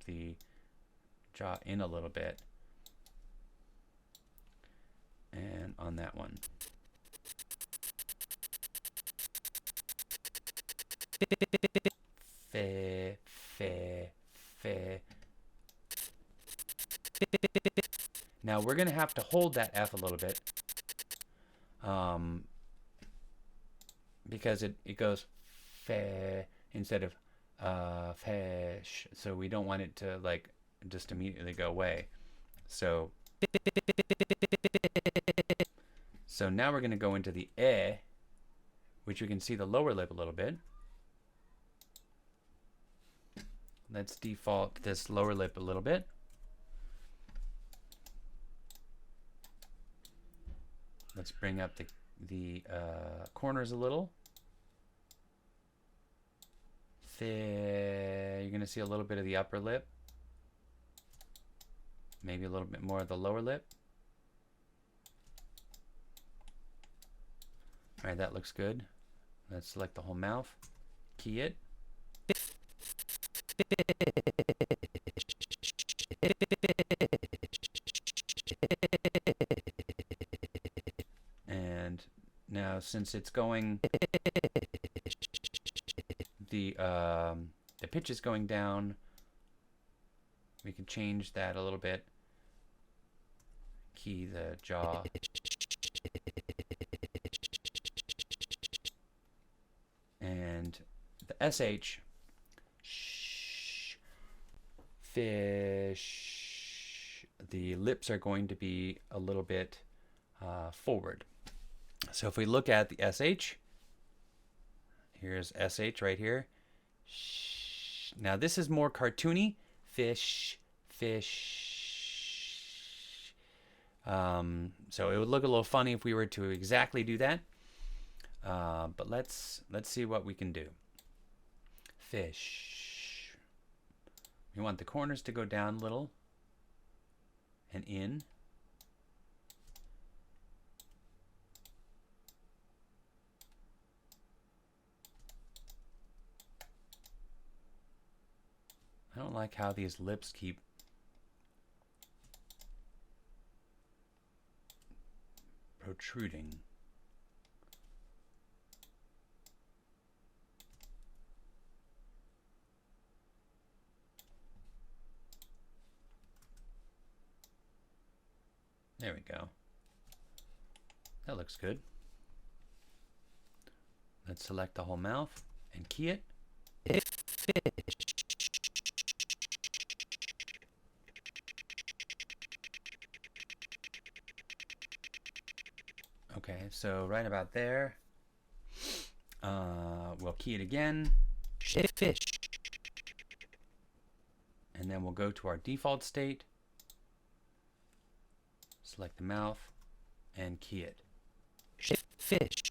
the jaw in a little bit. And on that one. Fe, fe, fe. Now we're going to have to hold that F a little bit, because it goes fe instead of fesh, so we don't want it to like just immediately go away. So now we're going to go into the e, which you can see the lower lip a little bit. Let's default this lower lip a little bit. Let's bring up the corners a little. You're going to see a little bit of the upper lip. Maybe a little bit more of the lower lip. All right, that looks good. Let's select the whole mouth. Key it. And now, since it's going, the pitch is going down, we can change that a little bit. Key the jaw. And the SH, fish, the lips are going to be a little bit forward. So if we look at the SH, here's SH right here. Now this is more cartoony. Fish, fish. fish. So it would look a little funny if we were to exactly do that. But let's see what we can do. Fish. We want the corners to go down a little and in. I don't like how these lips keep protruding. There we go. That looks good. Let's select the whole mouth and key it. Fish. Okay, so right about there. We'll key it again. Fish. And then we'll go to our default state. Select the mouth and key it. Fish.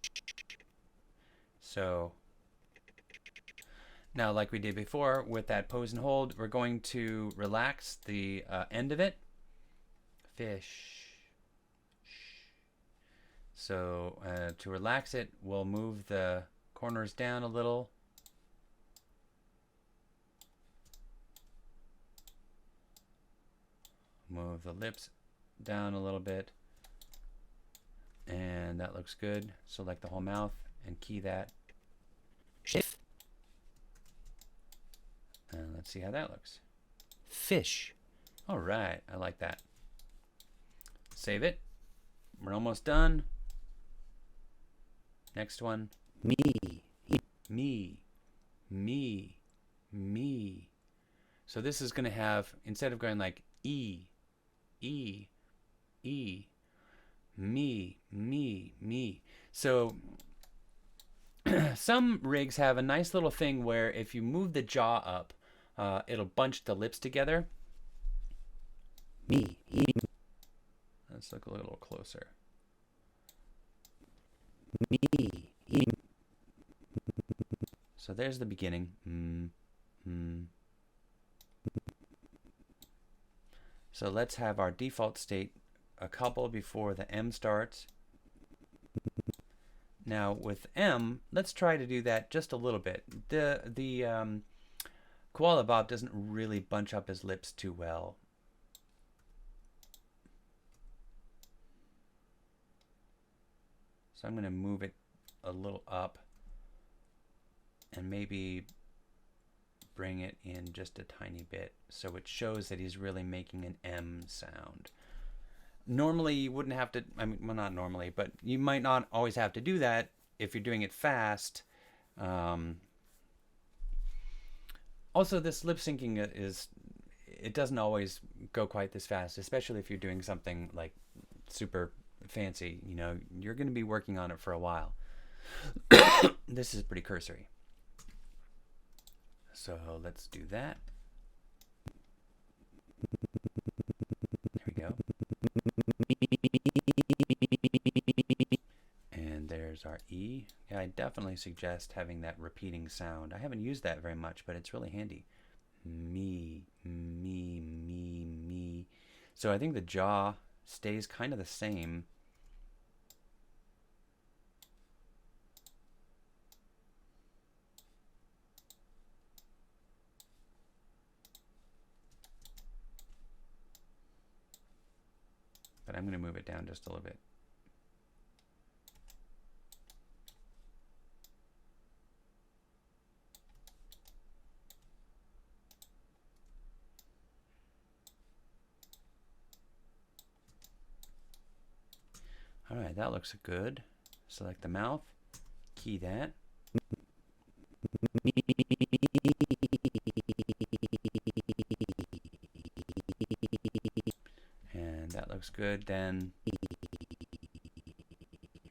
So now, like we did before with that pose and hold, we're going to relax the end of it. Fish. So to relax it, we'll move the corners down a little. Move the lips down a little bit. And that looks good. Select the whole mouth and key that. Shift. And let's see how that looks. Fish. All right, I like that. Save it. We're almost done. Next one. Me. Me. Me. Me. So this is going to have, instead of going like E, E, E, me, me, me. So some rigs have a nice little thing where if you move the jaw up, it'll bunch the lips together. Me. Let's look a little closer. Me. So there's the beginning. So let's have our default state a couple before the M starts. Now with M, let's try to do that just a little bit. The Koala Bob doesn't really bunch up his lips too well. So I'm going to move it a little up and maybe bring it in just a tiny bit so it shows that he's really making an M sound. Normally you wouldn't have to, I mean, well, not normally, but you might not always have to do that if you're doing it fast. Also, this lip syncing it doesn't always go quite this fast, especially if you're doing something like super fancy. You know, you're going to be working on it for a while. This is pretty cursory. So let's do that. There we go. And there's our E. Yeah, I definitely suggest having that repeating sound. I haven't used that very much, but it's really handy. Me, me, me, me. So I think the jaw stays kind of the same. But I'm going to move it down just a little bit. All right, that looks good. Select the mouth, key that. And that looks good. Then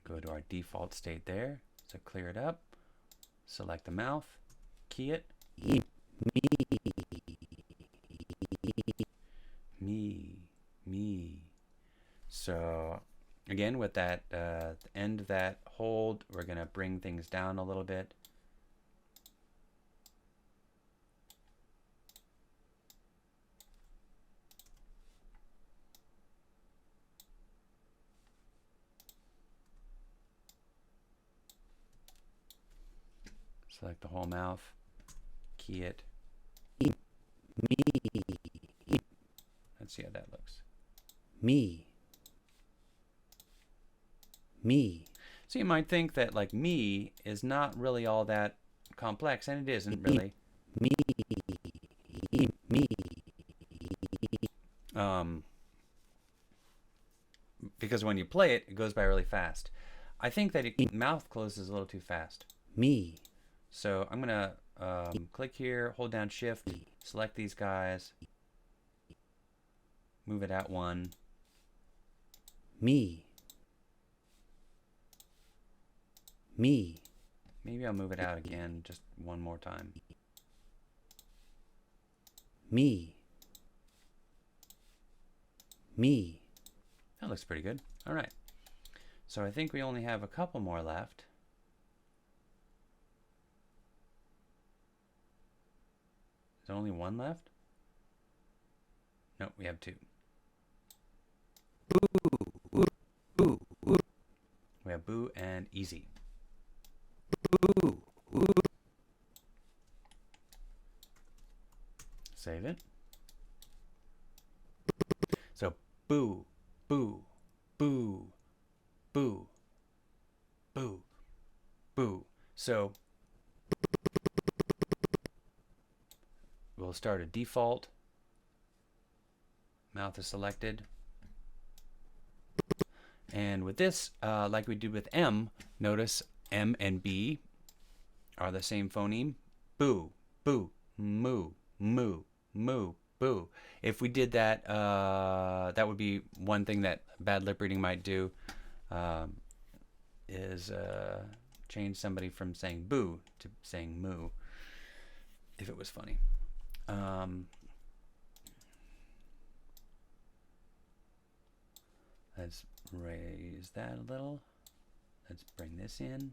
go to our default state there. So clear it up. Select the mouth, key it. me. So again, with that end of that hold, we're going to bring things down a little bit. Select the whole mouth, key it. Me. Let's see how that looks. Me. Me. So you might think that like me is not really all that complex, and it isn't really. Me. Me. Because when you play it, it goes by really fast. I think that mouth closes a little too fast. Me. So I'm gonna click here, hold down Shift, select these guys, move it out one. Me. Me. Maybe I'll move it out again just one more time. Me. Me. That looks pretty good. All right. So I think we only have a couple more left. Is there only one left? No, we have two. Boo. Boo. Boo. We have boo and easy. Boo. Save it. So boo, boo, boo, boo, boo, boo. So we'll start a default. Mouth is selected. And with this, like we did with M, notice M and B are the same phoneme. Boo, boo, moo, moo, moo, boo. If we did that, that would be one thing that bad lip reading might do, is change somebody from saying boo to saying moo, if it was funny. Let's raise that a little. Let's bring this in.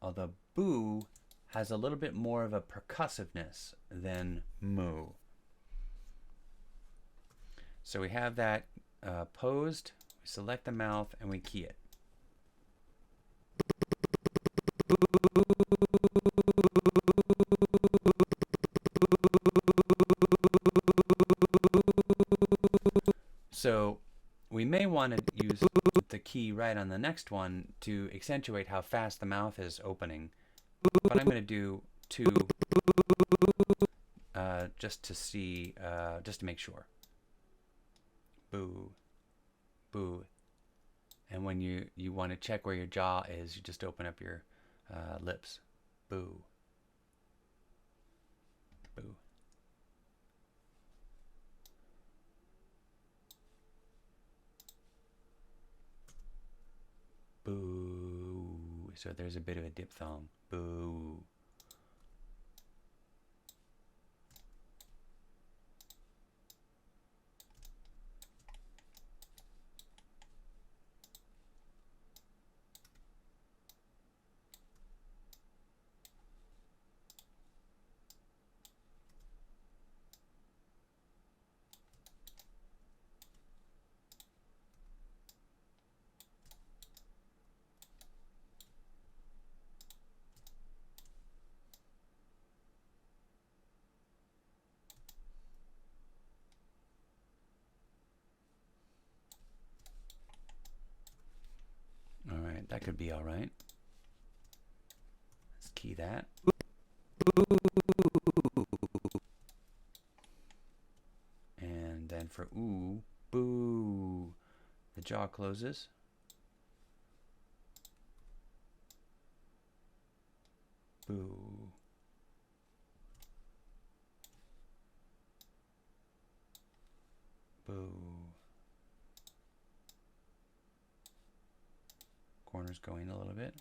Although boo has a little bit more of a percussiveness than moo. So we have that posed, we select the mouth, and we key it. So we may want to use the key right on the next one to accentuate how fast the mouth is opening. But I'm going to do 2 just to see, just to make sure. Boo, boo. And when you want to check where your jaw is, you just open up your lips. Boo, boo. Boo. So there's a bit of a diphthong. Boo. That could be all right. Let's key that. And then for ooh, boo, the jaw closes. Boo. Boo. Corners go in a little bit.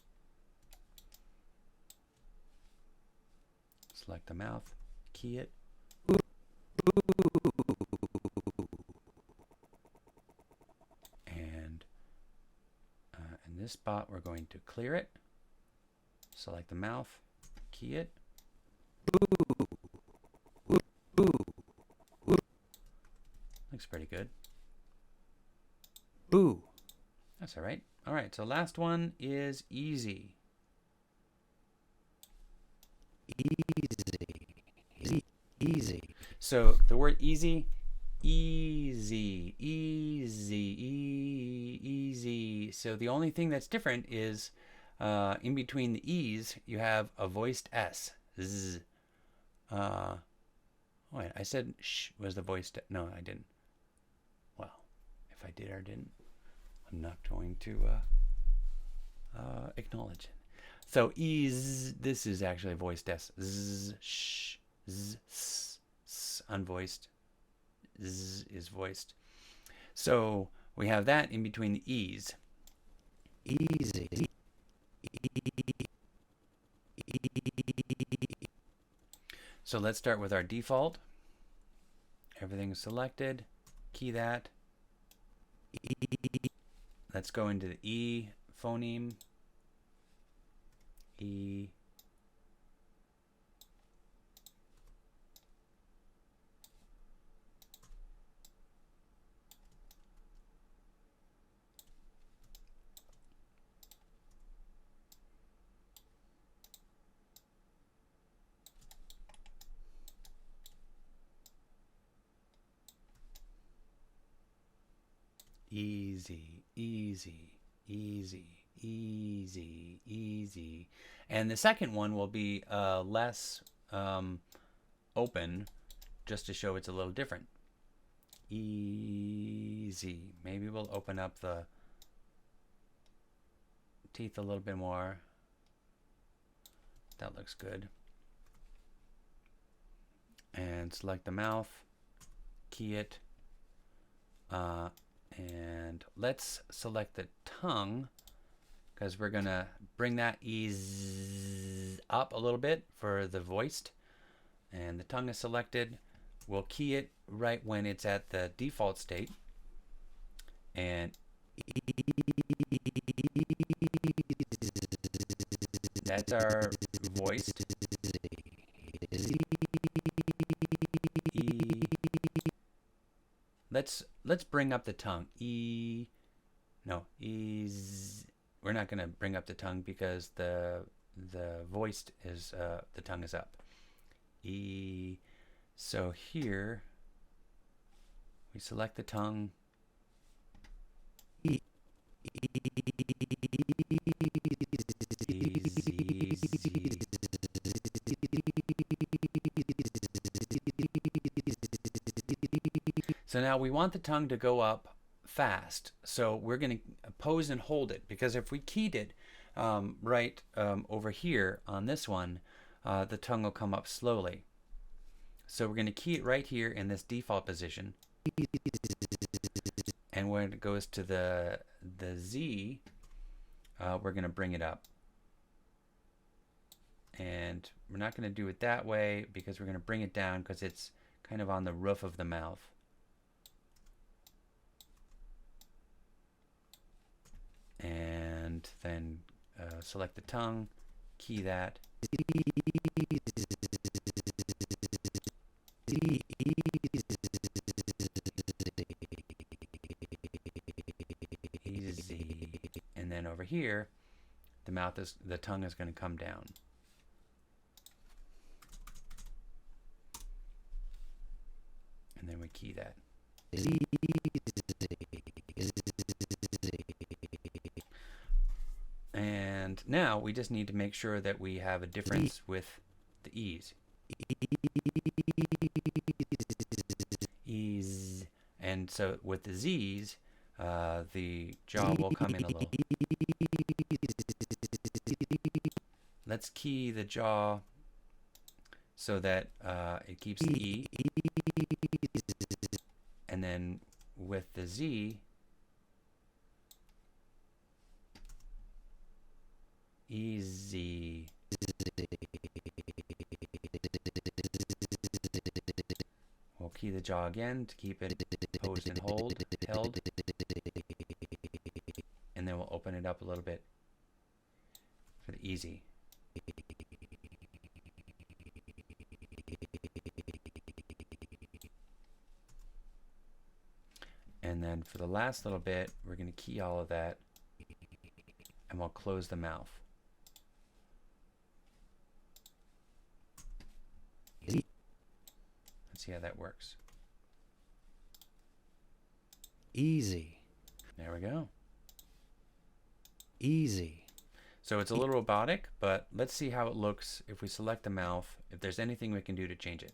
Select the mouth, key it. this spot, we're going to clear it. Select the mouth, key it. Looks pretty good. Boo. That's all right. All right, so last one is easy. Easy. So the word easy, easy. So the only thing that's different is in between the E's, you have a voiced S. Z. Wait, I said sh was the voiced. No, I didn't. Well, if I did or didn't, I'm not going to acknowledge it. So E's, this is actually voiced S. Z, sh, z, s, s, unvoiced. Z is voiced. So we have that in between the E's. Easy. So let's start with our default. Everything's selected. Key that. Let's go into the E phoneme. E. Easy, easy, easy, easy, easy. And the second one will be less open, just to show it's a little different. Easy. Maybe we'll open up the teeth a little bit more. That looks good. And select the mouth, key it. And let's select the tongue, because we're gonna bring that ease up a little bit for the voiced. And the tongue is selected. We'll key it right when it's at the default state. And that's our voiced. Let's bring up the tongue. We're not going to bring up the tongue because the voiced is the tongue is up. So here we select the tongue. So now we want the tongue to go up fast. So we're going to pose and hold it, because if we keyed it right over here on this one, the tongue will come up slowly. So we're going to key it right here in this default position. And when it goes to the Z, we're going to bring it up. And we're not going to do it that way, because we're going to bring it down because it's kind of on the roof of the mouth. And then select the tongue, key that. Easy. And then over here, the tongue is going to come down. And then we key that. And now we just need to make sure that we have a difference with the E's. Ease. And so with the Z's, the jaw will come in a little. Let's key the jaw so that it keeps the E. And then with the Z, easy. We'll key the jaw again to keep it posed and held. And then we'll open open it up a little bit for the easy. And then for the last little bit, we're going to key all of that, and we'll close the mouth. Easy. Let's see how that works. Easy. There we go. Easy. So it's a little robotic, but let's see how it looks if we select the mouth, if there's anything we can do to change it.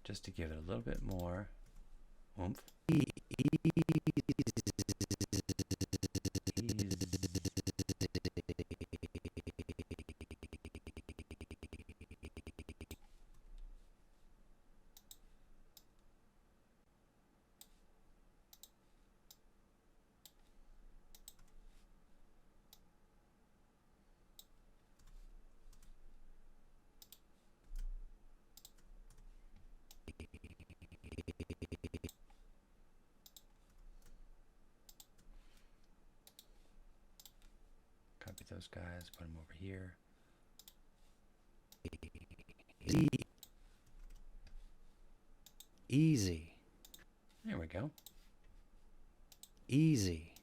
Just to give it a little bit more oomph. Copy those guys, put them over here. Easy. There we go. Easy.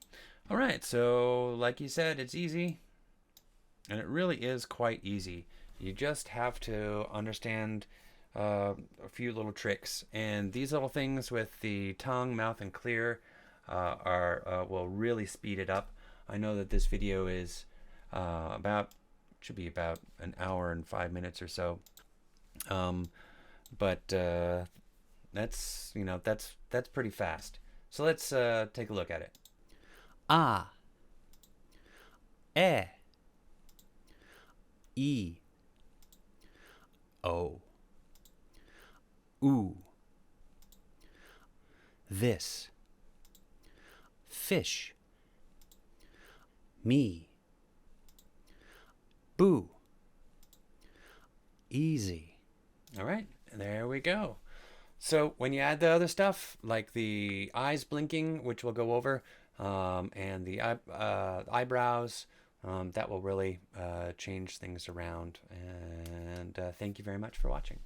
All right, so like you said, it's easy, and it really is quite easy. You just have to understand a few little tricks, and these little things with the tongue, mouth, and clear will really speed it up. I know that this video is should be about an hour and 5 minutes or so, but that's pretty fast. So let's take a look at it. Ah. E. O. Ooh. This. Fish. Me. Boo. Easy. All right, there we go. So when you add the other stuff, like the eyes blinking, which we'll go over, and the eyebrows, that will really change things around. And thank you very much for watching.